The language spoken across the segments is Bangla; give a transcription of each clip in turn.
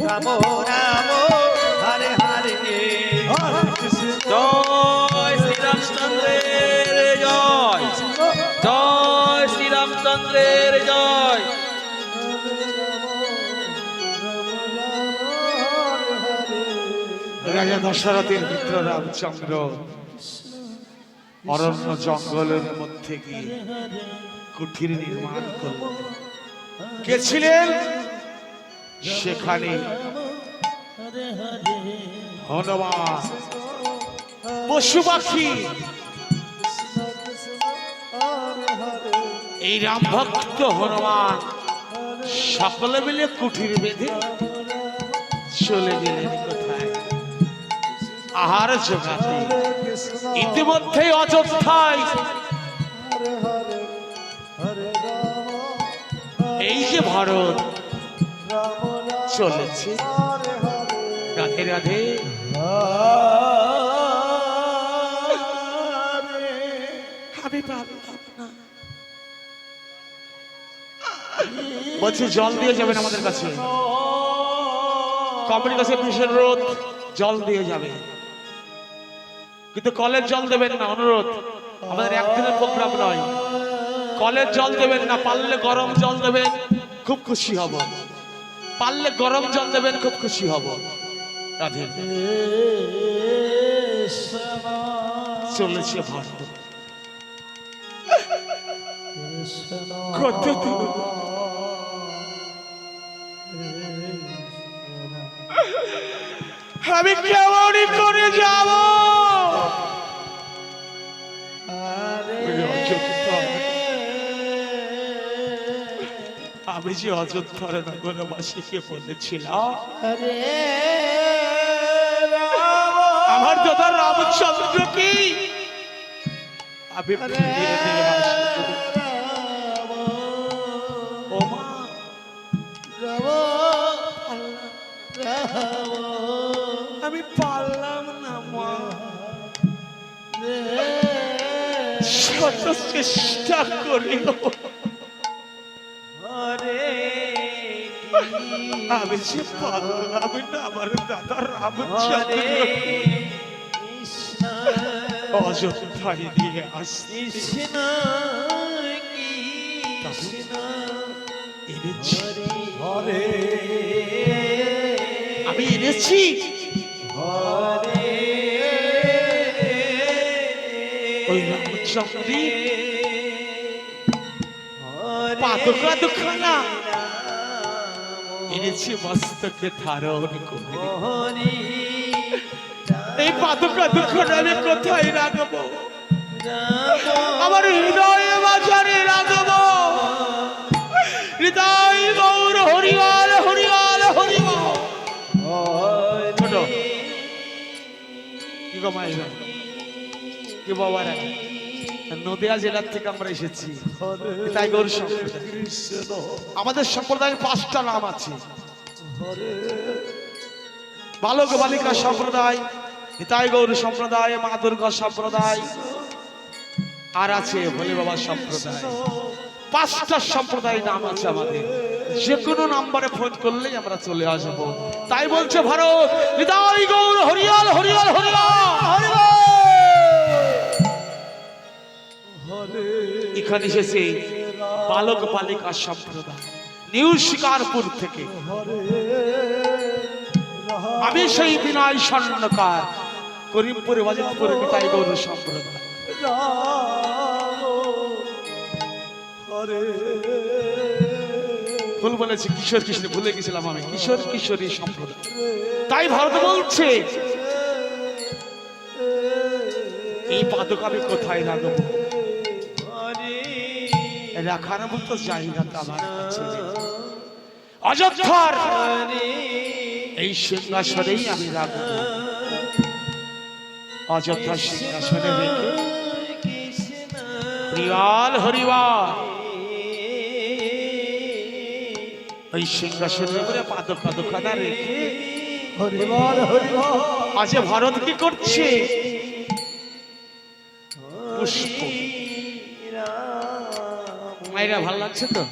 রাম রাম হরে হরে হরে কৃষ্ণ জয় শ্রীরামচন্দ্রের জয় জয় শ্রীরামচন্দ্রের জয়। রাজা দশরথের পুত্র রামচন্দ্র অরণ্য জঙ্গলের মধ্যে গিয়ে কুঠির নির্মাণ করলেন। গেছিলেন সেখানে হনুমান পশু পাখি এই রাম ভক্ত হনুমান সকলে মিলে কুঠির বেঁধে চলে গেলেন কোথায় আহার জোগাতে। ইতিমধ্যে অযোধ্যায় এই যে ভারত চলেছে। রাধে রাধে আমি পারলাম না। বলছি জল দিয়ে যাবেন আমাদের কাছে, কোম্পানির কাছে বিশেষ রোদ জল দিয়ে যাবে, কিন্তু কলের জল দেবেন না, অনুরোধ। আমাদের একদিনের প্রোগ্রাম নয়, কলের জল দেবেন না। পারলে গরম জল দেবেন, খুব খুশি হব। পারলে গরম জল দেবেন, খুব খুশি হব। রাধে চলেছে ভারত কত দূর। আমি কেমনই করে যাব? আমি যে অযোধ্যার নগরবাসীকে বলেছিলাম আমার দাদা রামচন্দ্র কি আমি ফিরিয়ে নিয়ে আসবো। ও মা, আমি পারলাম না মা, শত চেষ্টা করিও আমি যে পারলাম না আমার দাদা রামচন্দ্র অযোধ্যায় নিয়ে আসতে। আমি এনেছি ওই রামচন্দ্রী পাদুকা দুখানা এনেছি মস্তকে ধারণ করে। এই পাদুকা দুখানা আমি কোথায় রাখবো? আমার হৃদয়ে বাজারে রাখবো। হৃদয় গৌর হরিবল হরিবল হরিবল। কি গো মায়েরা, কি বাবারা, নদিয়া জেলার থেকে আমরা এসেছি। তাই গৌর সম্প্রদায়, আমাদের সম্প্রদায়ের 5টা নাম আছে। বালক বালিকা সম্প্রদায়, নিতাই গৌর সম্প্রদায়, মা দুর্গা সম্প্রদায়, আর আছে ভোলে বাবা সম্প্রদায়। 5টা সম্প্রদায় নাম আছে আমাদের। যে কোনো নাম্বারে ফোন করলেই আমরা চলে আসবো। তাই বলছে ভারত, নিতাই গৌর হরিয়াল হরিয়াল হরিয়াল। এখানে এসেছে বালক বালিকা সম্প্রদায় নিউ শিকারপুর থেকে। আমি সেই বিনয় স্বর্ণকার, করিমপুরে বাজিতপুরে নিতাই গৌর সম্প্রদায়। ভুল বলেছি, কিশোর কৃষ্ণ ভুলে গেছিলাম আমি, কিশোর কিশোরী সম্প্রদায়। তাই ভারত বলছে এই পাদক আমি কোথায় রাখবো? রাখার মতো জায়গা তো আমার কাছে নেই। অযোধ্যার এই সিংহাসনেই আমি রাখবো। অযোধ্যার সিংহাসনে রেখে হরিবল হরিবল ওই সিংহাসনের উপরে পাদুকা দুখানা রেখে হরিবল হরিবল। আজ ভারত কি করছে? পুষ্প। মায়েরা ভালো লাগছে তো?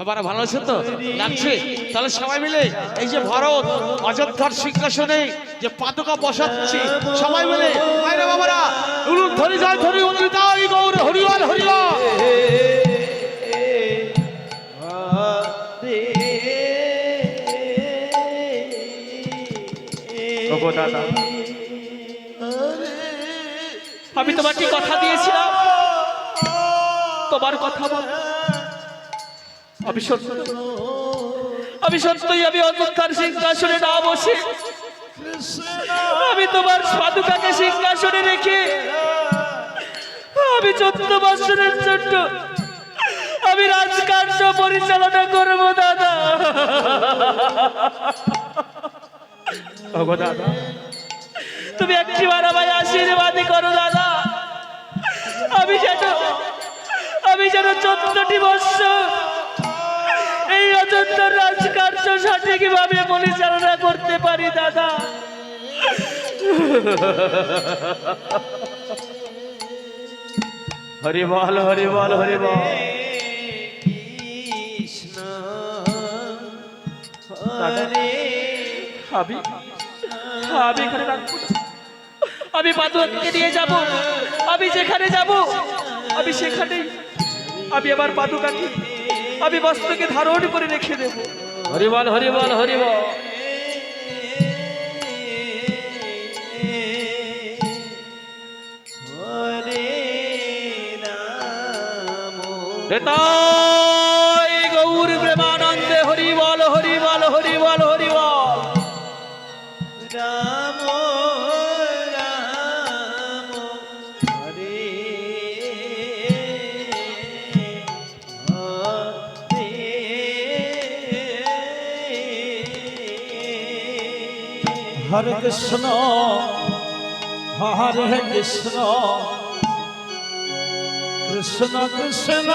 বাবারা ভালো আছে তো লাগছে? তাহলে সবাই মিলে এই যে ভারত অযোধ্যার সিংহাসনে যে পাদুকা বসাচ্ছি সবাই মিলে মায়েরা বাবারা উলুর ধরি যায় ধরি অমৃতাই গৌর হরিবল হরিবল। ওগো দাদা, আমি তোমাকে কথা দিয়েছিলাম, তোমার কথা বল। আমি সত্যই আমি অযোধ্যার সিংহাসনে না বসে আমি তোমার পাদুকাকে সিংহাসনে রেখে আমি 14 বছরের জন্য আমি রাজকার্য পরিচালনা করবো দাদা। ওগো দাদা, তুমি একটিবার আমায় আশীর্বাদই করো দাদা। আমি যেন 14টি বছর এই অযোধ্যার রাজকার্য সঠিকভাবে পরিচালনা করতে পারি দাদা। হরি বল হরি বল হরি বল। আমি এখানে রাখবো না। আমি পাদুকাকে নিয়ে যাব, আমি যেখানে যাব আমি সেখানেই আমি আমার পাদুকাকে আমি বস্ত্রকে ধারণ করে রেখে দেব। হরি বল হরি বল হরি বল। হেতাই গৌর প্রেমানন্দে হরি বল হরি বল হরি বল হরি বল। রাম রাম হরে হরে কৃষ্ণ হরে কৃষ্ণ কৃষ্ণ কৃষ্ণ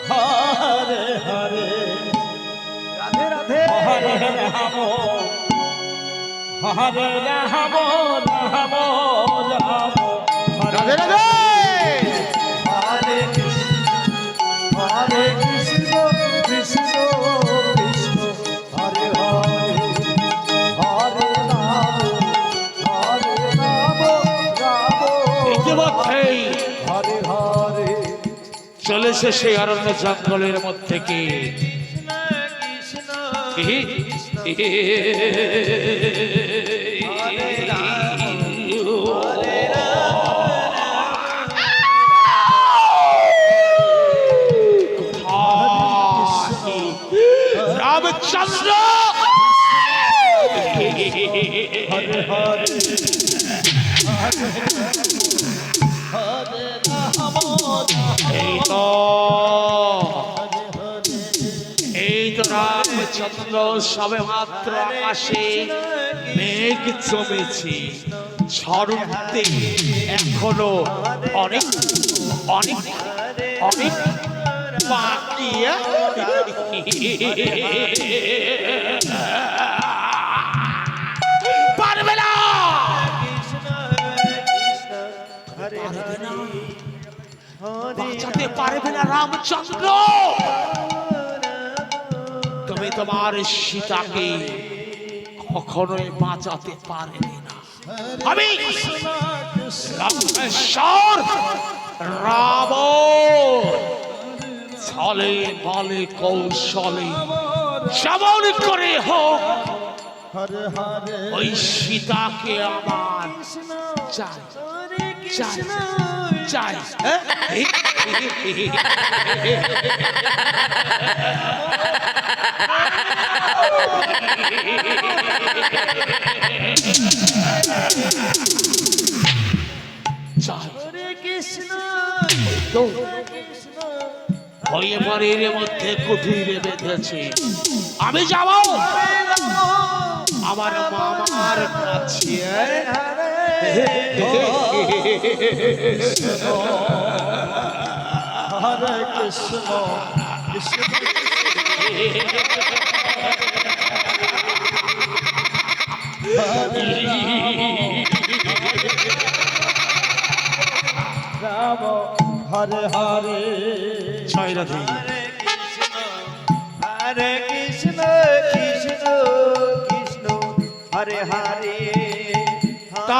হরে হরে রাধে রাধে হরে রাম হরে রাম রাম রাম রাধে রাধে হরে কৃষ্ণ কৃষ্ণ কৃষ্ণ হরে হরে হরে রাম রাম ইতিমধ্যেই হরে হরে চলেছে সেই অরণ্য জঙ্গলের মধ্যে কি রামচন্দ্র হরে হরে এই তো রামচন্দ্র সবে মাত্র আকাশে মেঘ জমেছে ঝড়তে এখনো অনেক অনেক অনেক বাকি পারবে না বাঁচাতে পারবে না রামচন্দ্র। তুমি তোমার সীতাকে কখনোই বাঁচাতে পারবে না। আমি রামেশ্বর রাবণ ছলে বলে কৌশলে যেমন করে হোক হরে হরে ওই সীতাকে আমার চাই চাই চাই। হয়ে বাড়ির মধ্যে কুঠিরে বেঁধেছে। আমি যাব আমার মামার কাছে। হরে কৃষ্ণ কৃষ্ণ রাম হরে হরে জয় রাধে। হরে কৃষ্ণ কৃষ্ণ কৃষ্ণ হরে হরে